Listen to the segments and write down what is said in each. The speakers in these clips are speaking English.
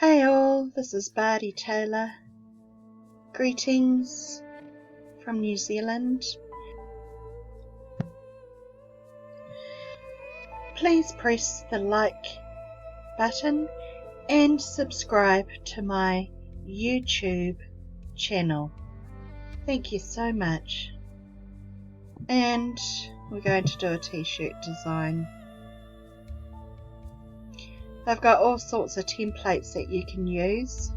Hey all, this is Bardi Taylor. Greetings from New Zealand. Please press the like button and subscribe to my YouTube channel. Thank you so much. And we're going to do a t-shirt design. They've got all sorts of templates that you can use.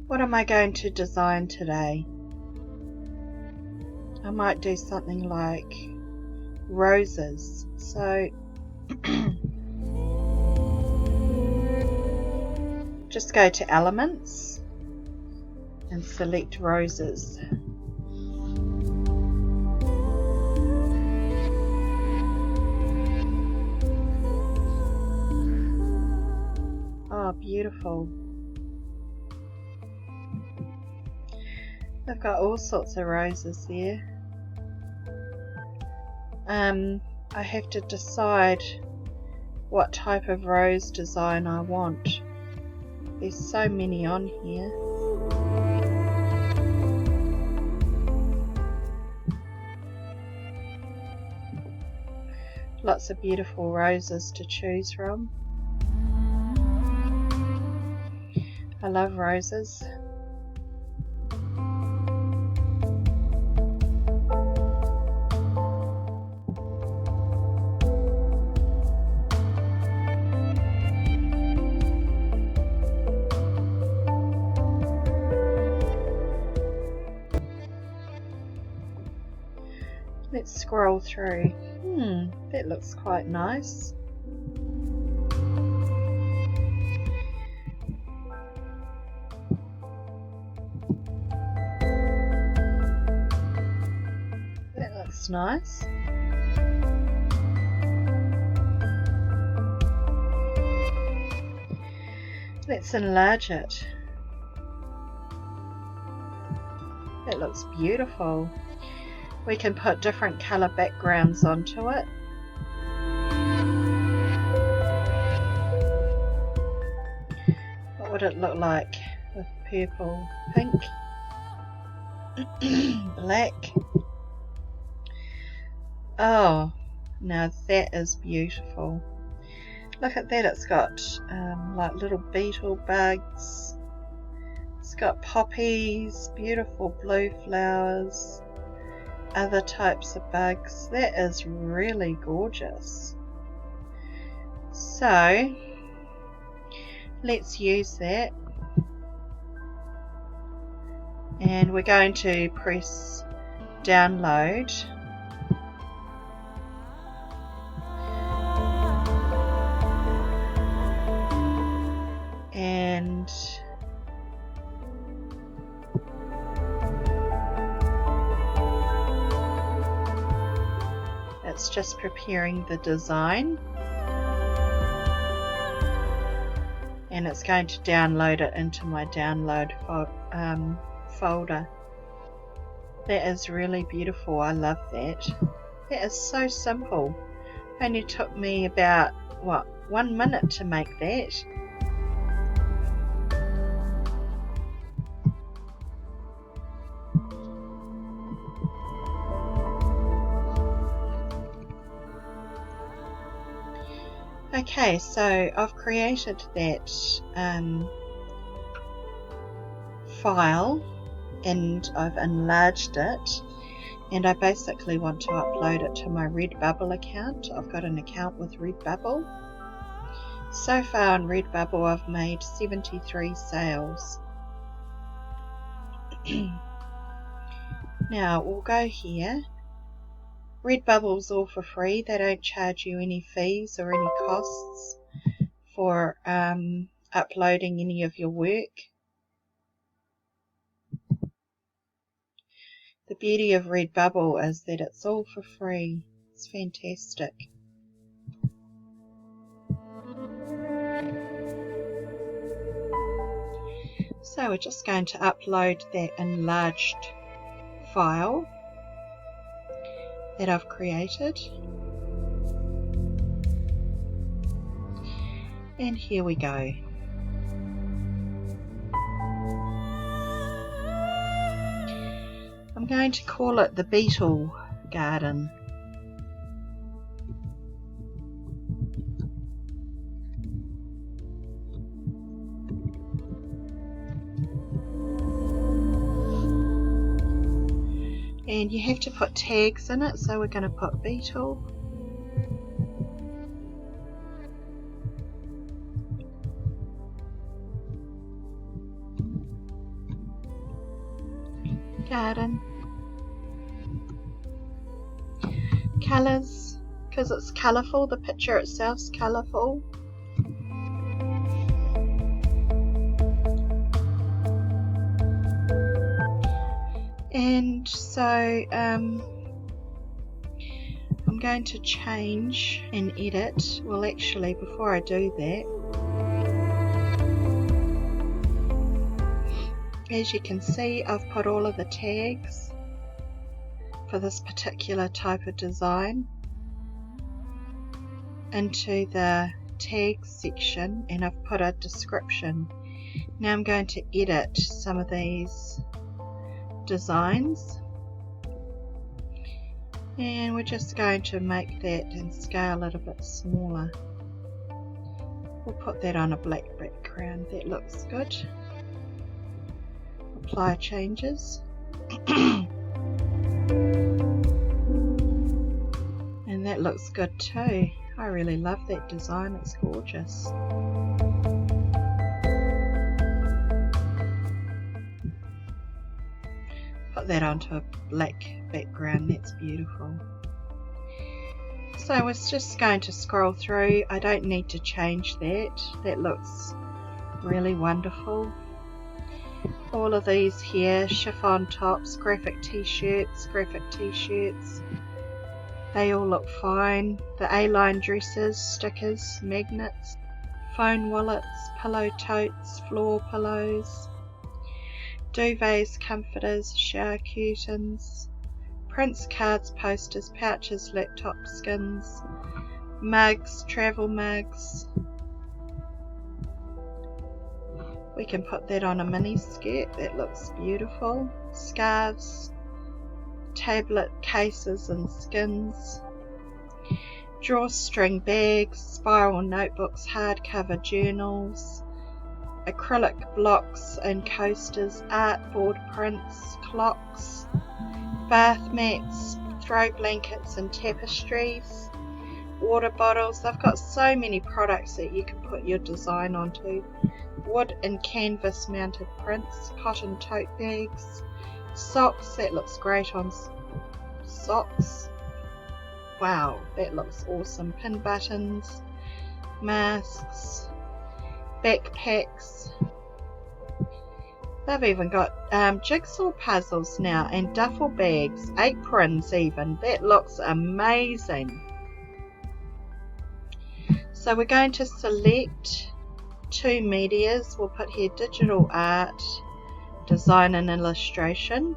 What am I going to design today? I might do something like roses. So just go to elements and select roses. Oh, beautiful. They've got all sorts of roses there. I have to decide what type of rose design I want. There's so many on here. Lots of beautiful roses to choose from. I love roses. Let's scroll through. That looks quite nice. That looks nice. Let's enlarge it. That looks beautiful. We can put different colour backgrounds onto it. What would it look like with purple, pink, black? Oh, now that is beautiful. Look at that, it's got like little beetle bugs. It's got poppies, beautiful blue flowers, other types of bugs. That is really gorgeous. So let's use that, and we're going to press download. And it's just preparing the design, and it's going to download it into my download folder. That is really beautiful. I love that. That is so simple. Only took me about 1 minute to make that. Okay, so I've created that file and I've enlarged it, and I basically want to upload it to my Redbubble account. I've got an account with Redbubble. So far on Redbubble I've made 73 sales. Now we'll go here. Redbubble's all for free. They don't charge you any fees or any costs for uploading any of your work. The beauty of Redbubble is that it's all for free. It's fantastic. So we're just going to upload that enlarged file that I've created. And here we go. I'm going to call it the Beetle Garden. And you have to put tags in it, so we're going to put Beetle. Garden. Colours, because it's colourful, the picture itself's colourful. And so I'm going to change and edit. Well, actually, before I do that, as you can see, I've put all of the tags for this particular type of design into the tags section, and I've put a description. Now I'm going to edit some of these designs, and we're just going to make that and scale it a bit smaller. We'll put that on a black background. That looks good. Apply changes. And that looks good too. I really love that design, it's gorgeous. Put that onto a black background, that's beautiful. So I was just going to scroll through. I don't need to change that. That looks really wonderful. All of these here, chiffon tops, graphic t-shirts, they all look fine. The A-line dresses, stickers, magnets, phone wallets, pillow totes, floor pillows, duvets, comforters, shower curtains, prints, cards, posters, pouches, laptop skins, mugs, travel mugs. We can put that on a mini skirt, that looks beautiful. Scarves, tablet cases and skins, drawstring bags, spiral notebooks, hardcover journals, acrylic blocks and coasters, artboard prints, clocks, bath mats, throw blankets and tapestries, water bottles. They've got so many products that you can put your design onto. Wood and canvas mounted prints, cotton tote bags, socks. That looks great on socks. Wow, that looks awesome. Pin buttons, masks, backpacks. They've even got jigsaw puzzles now, and duffel bags, aprons even. That looks amazing. So we're going to select two medias. We'll put here digital art, design and illustration,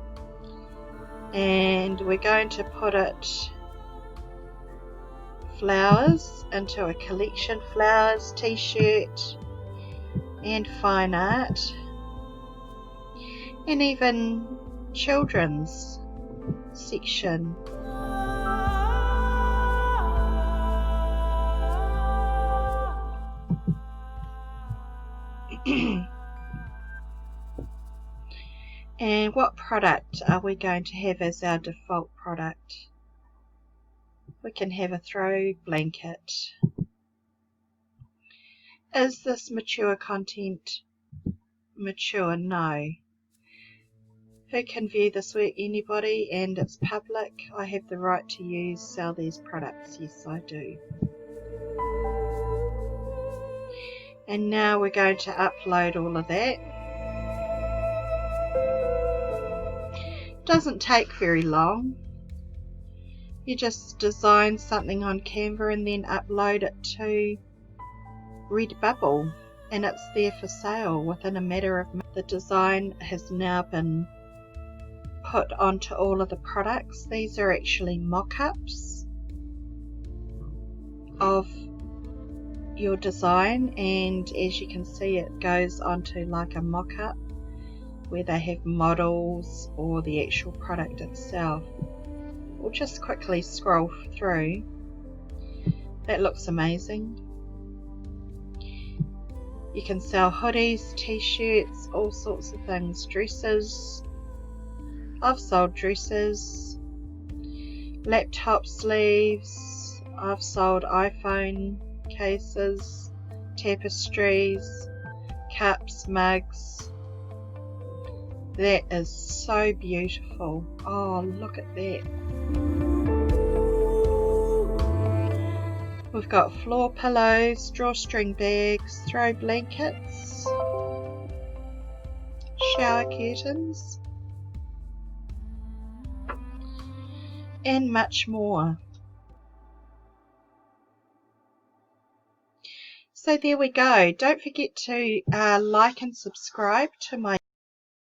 and we're going to put it flowers into a collection, flowers, t-shirt and fine art, and even children's section. And what product are we going to have as our default product? We can have a throw blanket. Is this mature content? Mature? No. Who can view this work? Anybody, and it's public. I have the right to sell these products. Yes, I do. And now we're going to upload all of that. Doesn't take very long. You just design something on Canva and then upload it to Redbubble, and it's there for sale within a matter of minutes. The design has now been put onto all of the products. These are actually mock-ups of your design, and as you can see it goes onto like a mock-up where they have models or the actual product itself. We'll just quickly scroll through. That looks amazing. You can sell hoodies, t-shirts, all sorts of things, dresses. I've sold dresses, laptop sleeves, I've sold iPhone cases, tapestries, cups, mugs. That is so beautiful. Oh, look at that. We've got floor pillows, drawstring bags, throw blankets, shower curtains, and much more. So there we go. Don't forget to like and subscribe to my